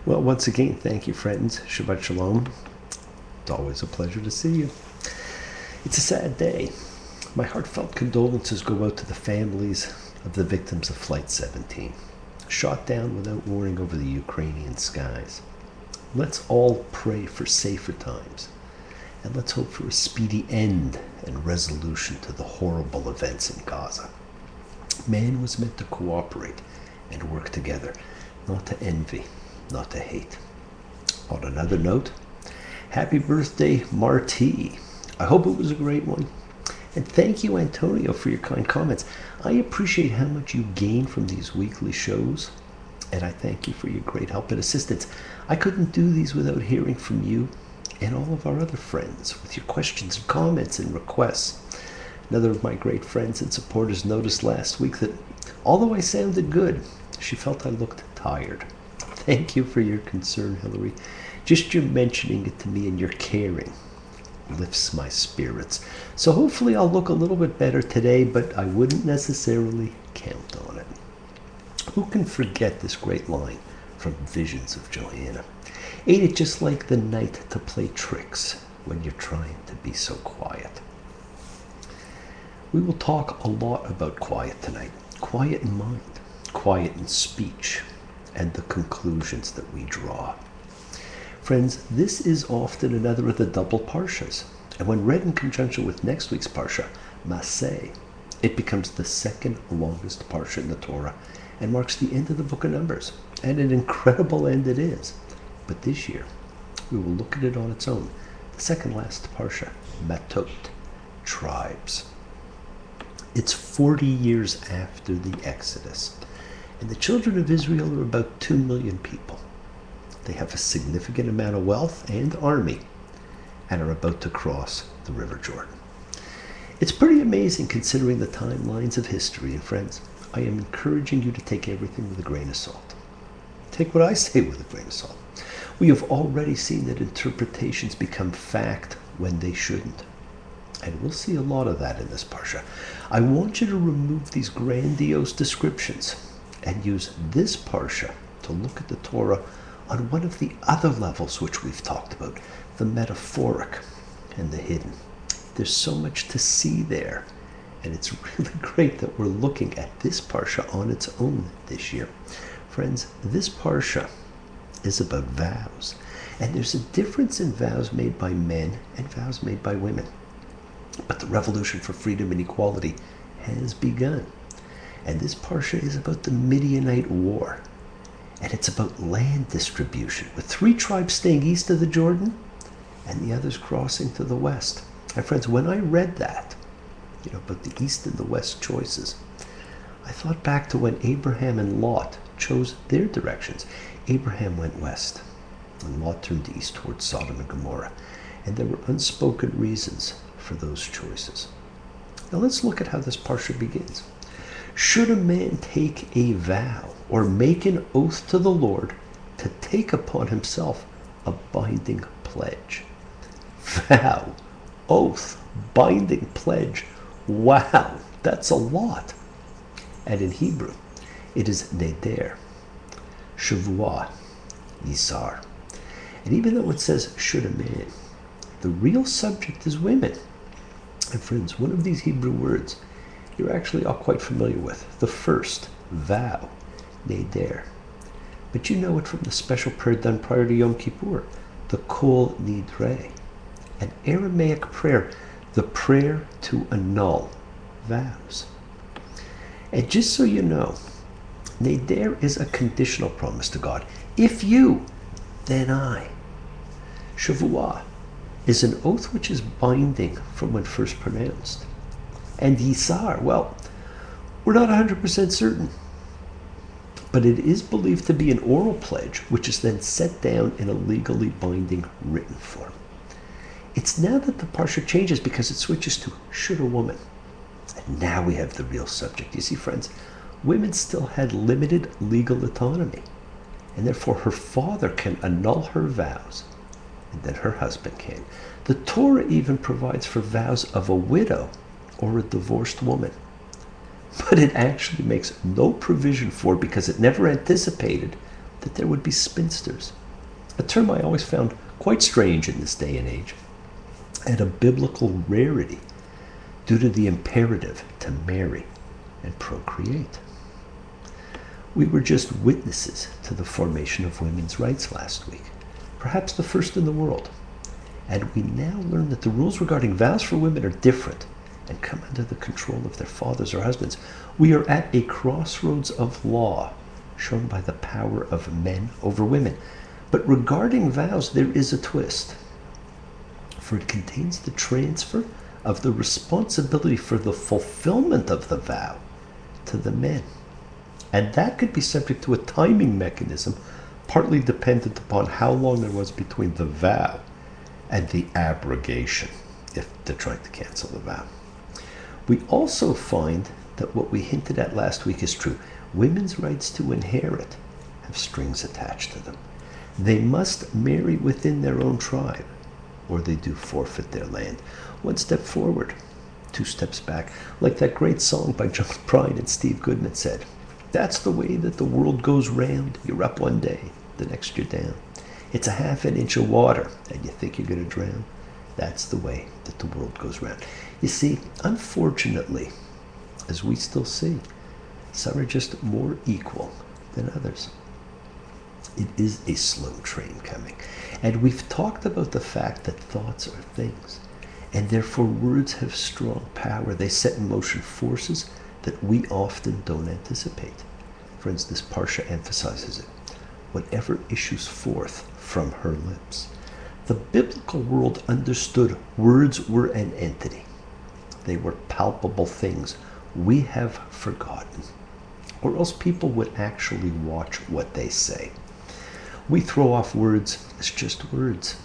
Well, once again, thank you, friends. Shabbat Shalom. It's always a pleasure to see you. It's a sad day. My heartfelt condolences go out to the families of the victims of Flight 17, shot down without warning over the Ukrainian skies. Let's all pray for safer times, and let's hope for a speedy end and resolution to the horrible events in Gaza. Man was meant to cooperate and work together, not to envy, not to hate. On another note, happy birthday, Marty. I hope it was a great one. And thank you, Antonio, for your kind comments. I appreciate how much you gain from these weekly shows, and I thank you for your great help and assistance. I couldn't do these without hearing from you and all of our other friends with your questions and comments and requests. Another of my great friends and supporters noticed last week that although I sounded good, she felt I looked tired. Thank you for your concern, Hillary. Just your mentioning it to me and your caring lifts my spirits. So hopefully I'll look a little bit better today, but I wouldn't necessarily count on it. Who can forget this great line from Visions of Johanna? Ain't it just like the night to play tricks when you're trying to be so quiet? We will talk a lot about quiet tonight. Quiet in mind, quiet in speech, and the conclusions that we draw. Friends, this is often another of the double parshas, and when read in conjunction with next week's parsha, Maseh, it becomes the second longest parsha in the Torah and marks the end of the book of Numbers, and an incredible end it is. But this year, we will look at it on its own, the second last parsha, Matot, tribes. It's 40 years after the Exodus, and the children of Israel are about 2 million people. They have a significant amount of wealth and army and are about to cross the River Jordan. It's pretty amazing considering the timelines of history, and friends, I am encouraging you to take everything with a grain of salt. Take what I say with a grain of salt. We have already seen that interpretations become fact when they shouldn't. And we'll see a lot of that in this parsha. I want you to remove these grandiose descriptions and use this parsha to look at the Torah on one of the other levels which we've talked about, the metaphoric and the hidden. There's so much to see there, and it's really great that we're looking at this parsha on its own this year. Friends, this parsha is about vows, and there's a difference in vows made by men and vows made by women. But the revolution for freedom and equality has begun. And this parsha is about the Midianite war. And it's about land distribution, with 3 tribes staying east of the Jordan and the others crossing to the west. And friends, when I read that, about the east and the west choices, I thought back to when Abraham and Lot chose their directions. Abraham went west, and Lot turned east towards Sodom and Gomorrah. And there were unspoken reasons for those choices. Now let's look at how this parsha begins. Should a man take a vow or make an oath to the Lord to take upon himself a binding pledge? Vow, oath, binding pledge. Wow, that's a lot. And in Hebrew, it is neder, shavua, yisar. And even though it says should a man, the real subject is women. And friends, one of these Hebrew words you're actually all quite familiar with. The first, vow, neder. But you know it from the special prayer done prior to Yom Kippur, the kol nidre, an Aramaic prayer, the prayer to annul vows. And just so you know, neder is a conditional promise to God. If you, then I. Shavua is an oath which is binding from when first pronounced. And Yisar, well, we're not 100% certain, but it is believed to be an oral pledge which is then set down in a legally binding written form. It's now that the parsha changes because it switches to should a woman. And now we have the real subject. You see, friends, women still had limited legal autonomy, and therefore her father can annul her vows, and then her husband can. The Torah even provides for vows of a widow or a divorced woman. But it actually makes no provision for, because it never anticipated, that there would be spinsters, a term I always found quite strange in this day and age, and a biblical rarity due to the imperative to marry and procreate. We were just witnesses to the formation of women's rights last week, perhaps the first in the world, and we now learn that the rules regarding vows for women are different and come under the control of their fathers or husbands. We are at a crossroads of law shown by the power of men over women. But regarding vows, there is a twist, for it contains the transfer of the responsibility for the fulfillment of the vow to the men. And that could be subject to a timing mechanism, partly dependent upon how long there was between the vow and the abrogation, if they're trying to cancel the vow. We also find that what we hinted at last week is true. Women's rights to inherit have strings attached to them. They must marry within their own tribe, or they do forfeit their land. One step forward, two steps back, like that great song by John Prine and Steve Goodman said. That's the way that the world goes round. You're up one day, the next you're down. It's a half an inch of water, and you think you're going to drown. That's the way that the world goes round. You see, unfortunately, as we still see, some are just more equal than others. It is a slow train coming. And we've talked about the fact that thoughts are things, and therefore words have strong power. They set in motion forces that we often don't anticipate. Friends, this Parsha emphasizes it. Whatever issues forth from her lips. The biblical world understood words were an entity. They were palpable things we have forgotten, or else people would actually watch what they say. We throw off words as just words.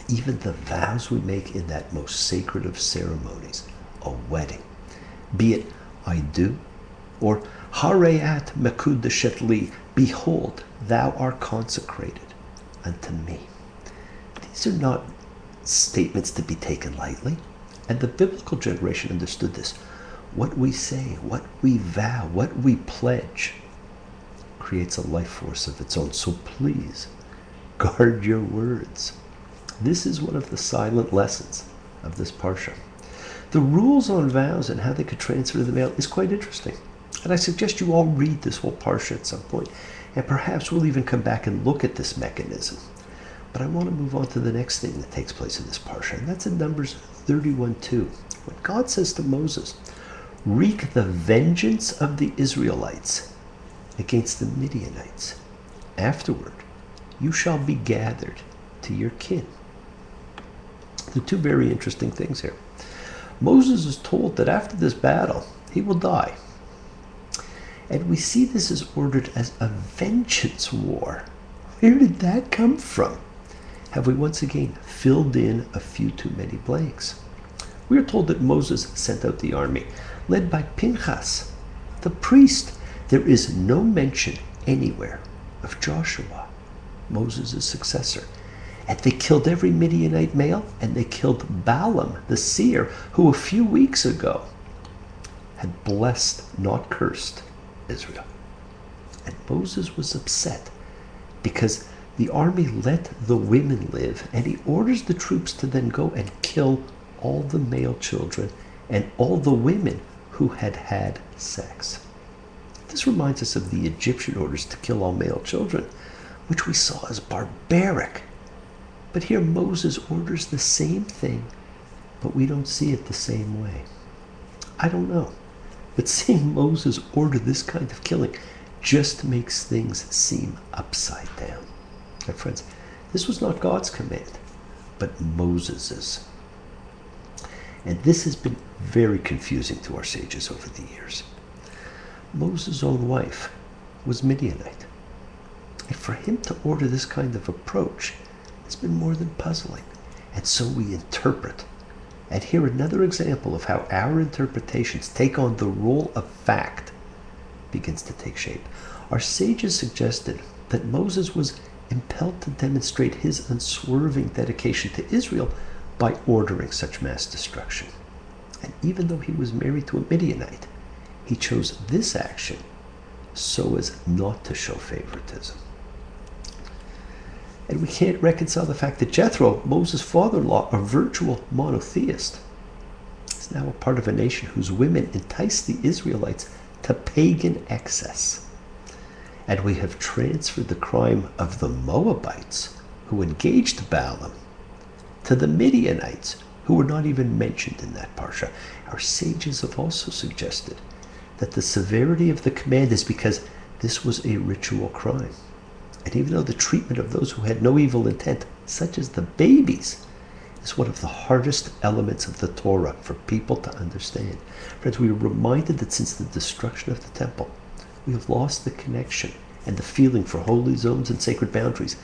Even the vows we make in that most sacred of ceremonies, a wedding, be it I do, or Hareat Mekudeshet Li, behold, thou art consecrated unto me. These are not statements to be taken lightly, and the biblical generation understood this. What we say, what we vow, what we pledge creates a life force of its own. So please, guard your words. This is one of the silent lessons of this Parsha. The rules on vows and how they could transfer to the male is quite interesting. And I suggest you all read this whole Parsha at some point, and perhaps we'll even come back and look at this mechanism. But I want to move on to the next thing that takes place in this Parsha, and that's in Numbers 31:2. When God says to Moses, wreak the vengeance of the Israelites against the Midianites. Afterward, you shall be gathered to your kin. There are two very interesting things here. Moses is told that after this battle, he will die. And we see this as ordered as a vengeance war. Where did that come from? Have we once again filled in a few too many blanks? We are told that Moses sent out the army, led by Pinchas, the priest. There is no mention anywhere of Joshua, Moses' successor. And they killed every Midianite male, and they killed Balaam, the seer, who a few weeks ago had blessed, not cursed, Israel. And Moses was upset because the army let the women live, and he orders the troops to then go and kill all the male children and all the women who had had sex. This reminds us of the Egyptian orders to kill all male children, which we saw as barbaric. But here Moses orders the same thing, but we don't see it the same way. I don't know, but seeing Moses order this kind of killing just makes things seem upside down. And friends, this was not God's command, but Moses's. And this has been very confusing to our sages over the years. Moses' own wife was Midianite. And for him to order this kind of approach has been more than puzzling. And so we interpret. And here another example of how our interpretations take on the role of fact begins to take shape. Our sages suggested that Moses was impelled to demonstrate his unswerving dedication to Israel by ordering such mass destruction. And even though he was married to a Midianite, he chose this action so as not to show favoritism. And we can't reconcile the fact that Jethro, Moses' father-in-law, a virtual monotheist, is now a part of a nation whose women entice the Israelites to pagan excess. And we have transferred the crime of the Moabites, who engaged Balaam, to the Midianites, who were not even mentioned in that parsha. Our sages have also suggested that the severity of the command is because this was a ritual crime. And even though the treatment of those who had no evil intent, such as the babies, is one of the hardest elements of the Torah for people to understand. Friends, we are reminded that since the destruction of the temple, we have lost the connection and the feeling for holy zones and sacred boundaries.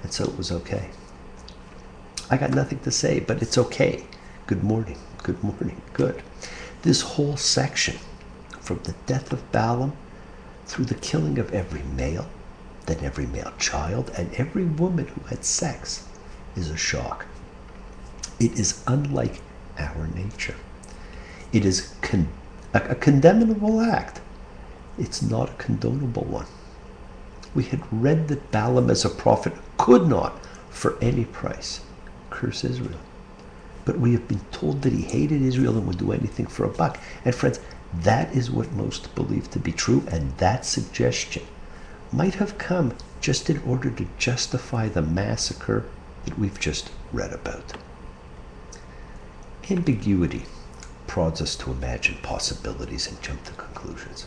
And so it was okay. I got nothing to say, but it's okay. Good morning, good. This whole section, from the death of Balaam through the killing of every male, then every male child, and every woman who had sex, is a shock. It is unlike our nature. It is a condemnable act. It's not a condonable one. We had read that Balaam as a prophet could not, for any price, curse Israel. But we have been told that he hated Israel and would do anything for a buck. And friends, that is what most believe to be true, and that suggestion might have come just in order to justify the massacre that we've just read about. Ambiguity prods us to imagine possibilities and jump to conclusions.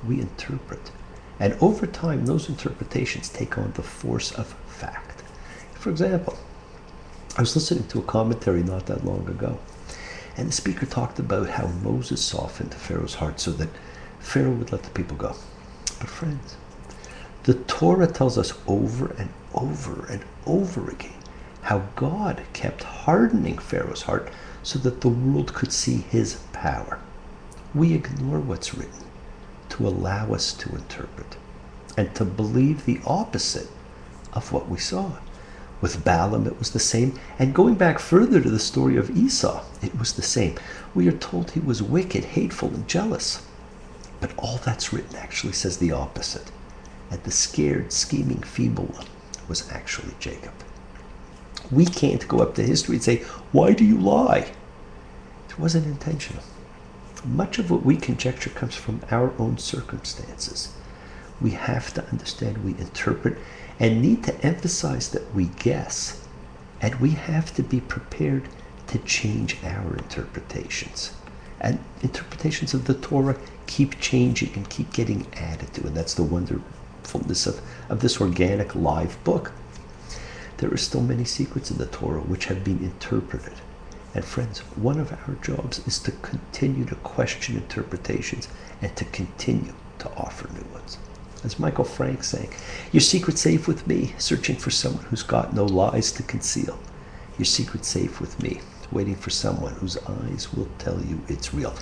We interpret, and over time those interpretations take on the force of fact. For example, I was listening to a commentary not that long ago, and the speaker talked about how Moses softened Pharaoh's heart so that Pharaoh would let the people go. But friends, the Torah tells us over and over and over again how God kept hardening Pharaoh's heart so that the world could see his power. We ignore what's written to allow us to interpret and to believe the opposite of what we saw. With Balaam, it was the same. And going back further to the story of Esau, it was the same. We are told he was wicked, hateful, and jealous. But all that's written actually says the opposite. And the scared, scheming, feeble one was actually Jacob. We can't go up to history and say, why do you lie? It wasn't intentional. Much of what we conjecture comes from our own circumstances. We have to understand we interpret and need to emphasize that we guess. And we have to be prepared to change our interpretations. And interpretations of the Torah keep changing and keep getting added to. And that's the wonderfulness of this organic live book. There are still many secrets in the Torah which have been interpreted. And friends, one of our jobs is to continue to question interpretations and to continue to offer new ones. As Michael Frank sang, your secret's safe with me, searching for someone who's got no lies to conceal. Your secret's safe with me, waiting for someone whose eyes will tell you it's real.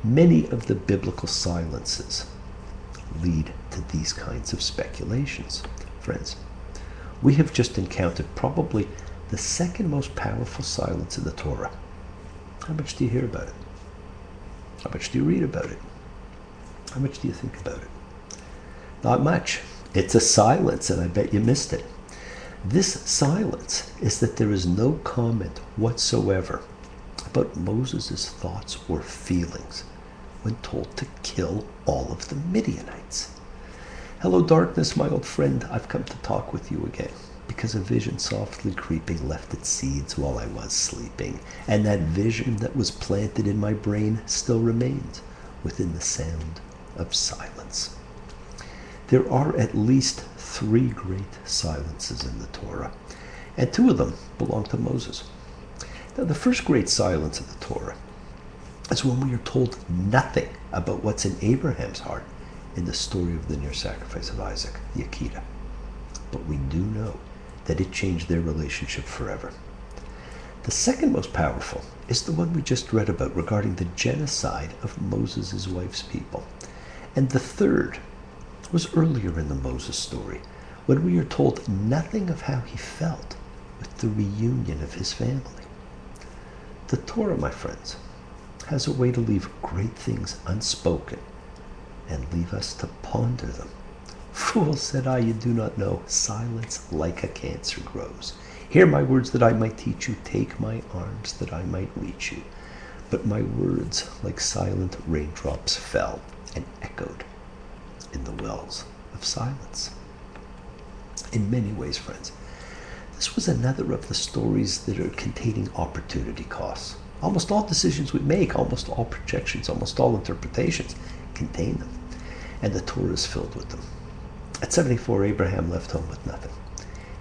Many of the biblical silences lead to these kinds of speculations. Friends, we have just encountered probably the second most powerful silence in the Torah. How much do you hear about it? How much do you read about it? How much do you think about it? Not much. It's a silence, and I bet you missed it. This silence is that there is no comment whatsoever about Moses' thoughts or feelings when told to kill all of the Midianites. Hello, darkness, my old friend. I've come to talk with you again because a vision softly creeping left its seeds while I was sleeping, and that vision that was planted in my brain still remains within the sound of silence. There are at least 3 great silences in the Torah, and 2 of them belong to Moses. Now, the first great silence of the Torah is when we are told nothing about what's in Abraham's heart in the story of the near sacrifice of Isaac, the Akedah. But we do know that it changed their relationship forever. The second most powerful is the one we just read about regarding the genocide of Moses' wife's people. And the third was earlier in the Moses story, when we are told nothing of how he felt with the reunion of his family. The Torah, my friends, has a way to leave great things unspoken and leave us to ponder them. Fool, said I, you do not know. Silence like a cancer grows. Hear my words that I might teach you. Take my arms that I might reach you. But my words, like silent raindrops, fell and echoed in the wells of silence. In many ways, friends, this was another of the stories that are containing opportunity costs. Almost all decisions we make, almost all projections, almost all interpretations contain them. And the Torah is filled with them. At 74, Abraham left home with nothing.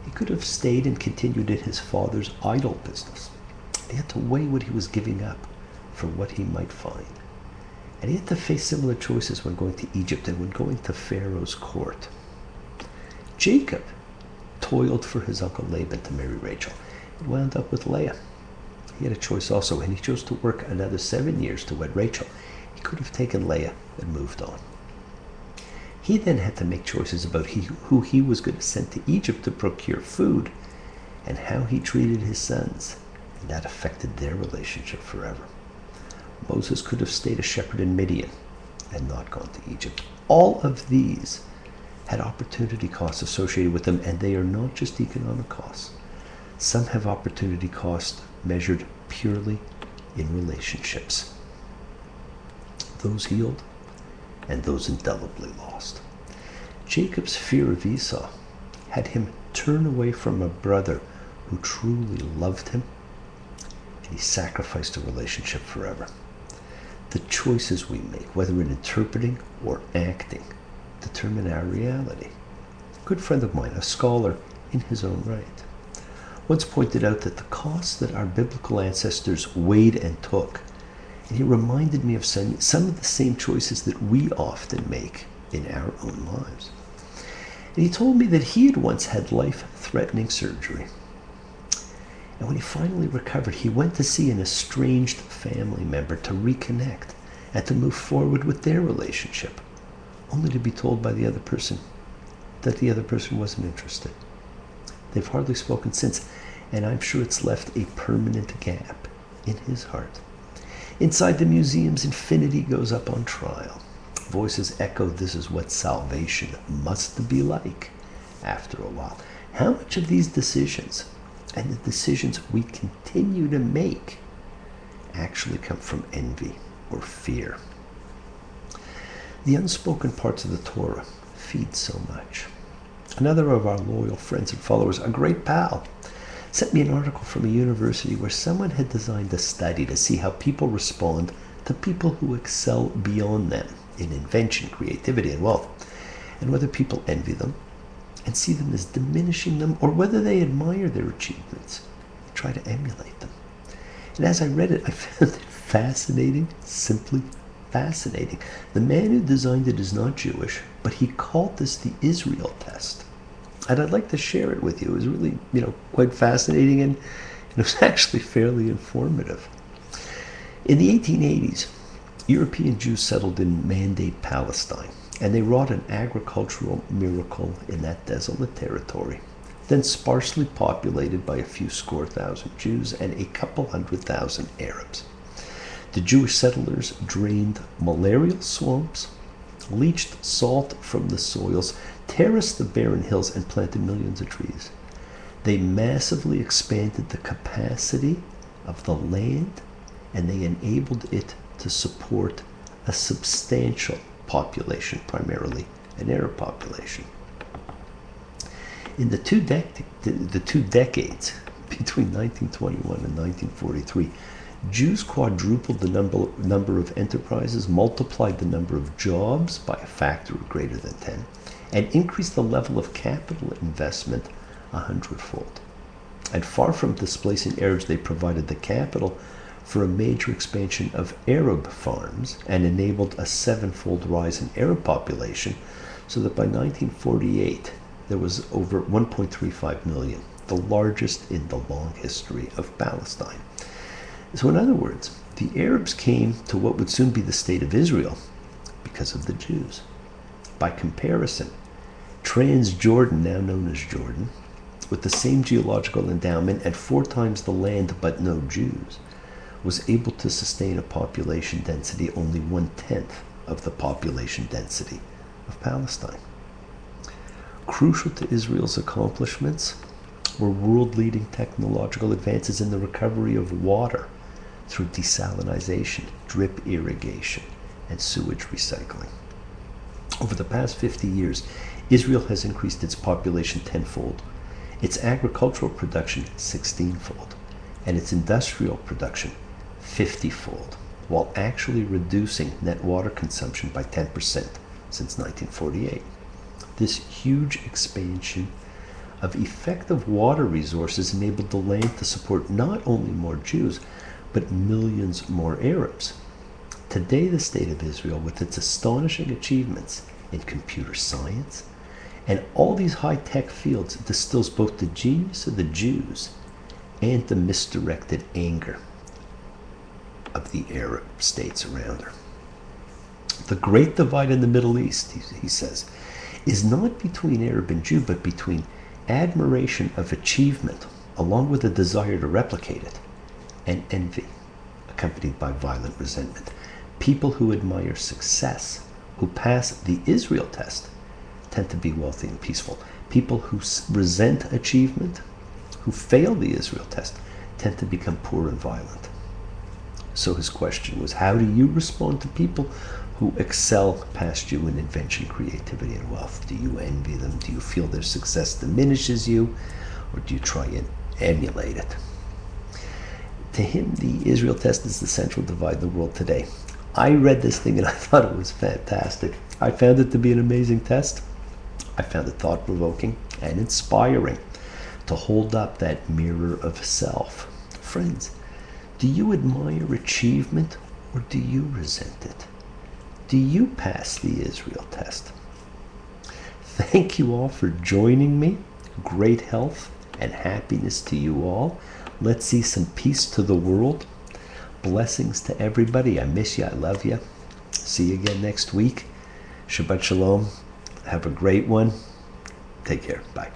He could have stayed and continued in his father's idol business. He had to weigh what he was giving up for what he might find. And he had to face similar choices when going to Egypt and when going to Pharaoh's court. Jacob toiled for his uncle Laban to marry Rachel. He wound up with Leah. He had a choice also, and he chose to work another 7 years to wed Rachel. He could have taken Leah and moved on. He then had to make choices about who he was going to send to Egypt to procure food and how he treated his sons, and that affected their relationship forever. Moses could have stayed a shepherd in Midian and not gone to Egypt. All of these had opportunity costs associated with them, and they are not just economic costs. Some have opportunity costs measured purely in relationships. Those healed and those indelibly lost. Jacob's fear of Esau had him turn away from a brother who truly loved him, and he sacrificed a relationship forever. The choices we make, whether in interpreting or acting, determine our reality. A good friend of mine, a scholar in his own right, once pointed out that the costs that our biblical ancestors weighed and took, and he reminded me of some of the same choices that we often make in our own lives. And he told me that he had once had life-threatening surgery. And when he finally recovered, he went to see an estranged family member to reconnect and to move forward with their relationship, only to be told by the other person that the other person wasn't interested. They've hardly spoken since, and I'm sure it's left a permanent gap in his heart. Inside the museum's infinity goes up on trial. Voices echo, this is what salvation must be like after a while. How much of these decisions and the decisions we continue to make actually come from envy or fear? The unspoken parts of the Torah feed so much. Another of our loyal friends and followers, a great pal, sent me an article from a university where someone had designed a study to see how people respond to people who excel beyond them in invention, creativity, and wealth, and whether people envy them and see them as diminishing them, or whether they admire their achievements and try to emulate them. And as I read it, I found it fascinating, simply fascinating. The man who designed it is not Jewish, but he called this the Israel test. And I'd like to share it with you. It was really, quite fascinating, and it was actually fairly informative. In the 1880s, European Jews settled in Mandate Palestine, and they wrought an agricultural miracle in that desolate territory, then sparsely populated by a few score thousand Jews and a couple 100,000 Arabs. The Jewish settlers drained malarial swamps, leached salt from the soils, terraced the barren hills, and planted millions of trees. They massively expanded the capacity of the land, and they enabled it to support a substantial population, primarily an Arab population. In the two decades between 1921 and 1943, Jews quadrupled the number of enterprises, multiplied the number of jobs by a factor of greater than 10, and increased the level of capital investment 100-fold. And far from displacing Arabs, they provided the capital for a major expansion of Arab farms and enabled a 7-fold rise in Arab population, so that by 1948 there was over 1.35 million, the largest in the long history of Palestine. So in other words, the Arabs came to what would soon be the state of Israel because of the Jews. By comparison, Transjordan, now known as Jordan, with the same geological endowment and 4 times the land but no Jews, was able to sustain a population density only 1/10 of the population density of Palestine. Crucial to Israel's accomplishments were world-leading technological advances in the recovery of water through desalination, drip irrigation, and sewage recycling. Over the past 50 years, Israel has increased its population tenfold, its agricultural production 16-fold, and its industrial production 50-fold, while actually reducing net water consumption by 10% since 1948. This huge expansion of effective water resources enabled the land to support not only more Jews, but millions more Arabs. Today, the state of Israel, with its astonishing achievements in computer science and all these high-tech fields, distills both the genius of the Jews and the misdirected anger of the Arab states around her. The great divide in the Middle East, he says, is not between Arab and Jew, but between admiration of achievement along with a desire to replicate it, and envy accompanied by violent resentment. People who admire success, who pass the Israel test, tend to be wealthy and peaceful. People who resent achievement, who fail the Israel test, tend to become poor and violent. So his question was, how do you respond to people who excel past you in invention, creativity, and wealth? Do you envy them? Do you feel their success diminishes you? Or do you try and emulate it? To him, the Israel test is the central divide in the world today. I read this thing and I thought it was fantastic. I found it to be an amazing test. I found it thought-provoking and inspiring to hold up that mirror of self. Friends, do you admire achievement or do you resent it? Do you pass the Israel test? Thank you all for joining me. Great health and happiness to you all. Let's see some peace to the world. Blessings to everybody. I miss you. I love you. See you again next week. Shabbat Shalom. Have a great one. Take care. Bye.